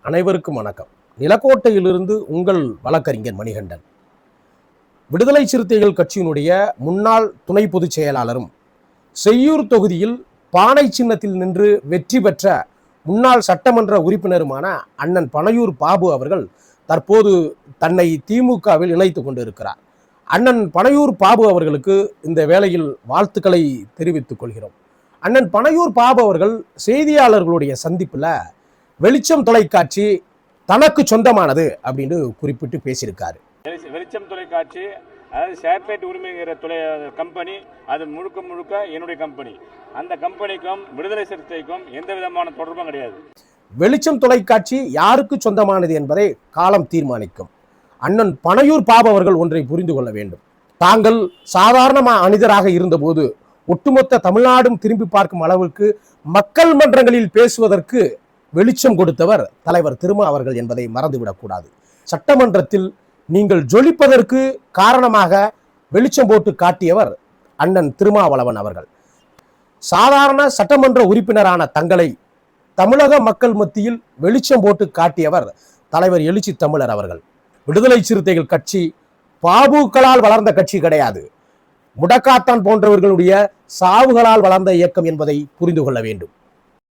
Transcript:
அனைவருக்கும் வணக்கம். நிலக்கோட்டையிலிருந்து உங்கள் வழக்கறிஞர் மணிகண்டன். விடுதலை சிறுத்தைகள் கட்சியினுடைய முன்னாள் துணை பொதுச் செயலாளரும் செய்யூர் தொகுதியில் பானை சின்னத்தில் நின்று வெற்றி பெற்ற முன்னாள் சட்டமன்ற உறுப்பினருமான அண்ணன் பனையூர் பாபு அவர்கள் தற்போது தன்னை திமுகவில் இணைத்துக் கொண்டிருக்கிறார். அண்ணன் பனையூர் பாபு அவர்களுக்கு இந்த வேளையில் வாழ்த்துக்களை தெரிவித்துக் கொள்கிறோம். அண்ணன் பனையூர் பாபு அவர்கள் செய்தியாளர்களுடைய சந்திப்புல வெளிச்சம் தொலைக்காட்சி தனக்கு சொந்தமானது அப்படின்னு குறிப்பிட்டு பேசியிருக்காரு. வெளிச்சம் தொலைக்காட்சி அதாவது சேட்டலைட் உரிமைங்கிற கம்பெனி, அது முழுக்க முழுக்க என்னுடைய கம்பெனி. அந்த கம்பெனிக்கும் விடுதலை சிறுத்தைக்கும் எந்த விதமான தொடர்பும் கிடையாது. வெளிச்சம் தொலைக்காட்சி யாருக்கு சொந்தமானது என்பதை காலம் தீர்மானிக்கும். அண்ணன் பனையூர் பாபு அவர்கள் ஒன்றை புரிந்து கொள்ள வேண்டும். தாங்கள் சாதாரண மனிதராக இருந்தபோது ஒட்டுமொத்த தமிழ்நாடும் திரும்பி பார்க்கும் அளவுக்கு மக்கள் மன்றங்களில் பேசுவதற்கு வெளிச்சம் கொடுத்தவர் தலைவர் திருமா அவர்கள் என்பதை மறந்துவிடக்கூடாது. சட்டமன்றத்தில் நீங்கள் ஜொலிப்பதற்கு காரணமாக வெளிச்சம் போட்டு காட்டியவர் அண்ணன் திருமாவளவன் அவர்கள். சாதாரண சட்டமன்ற உறுப்பினரான தங்களை தமிழக மக்கள் மத்தியில் வெளிச்சம் போட்டு காட்டியவர் தலைவர் எழுச்சி தமிழர் அவர்கள். விடுதலை சிறுத்தைகள் கட்சி பாபுக்களால் வளர்ந்த கட்சி கிடையாது, முடக்காத்தான் போன்றவர்களுடைய சாவுகளால் வளர்ந்த இயக்கம் என்பதை புரிந்து கொள்ள வேண்டும்.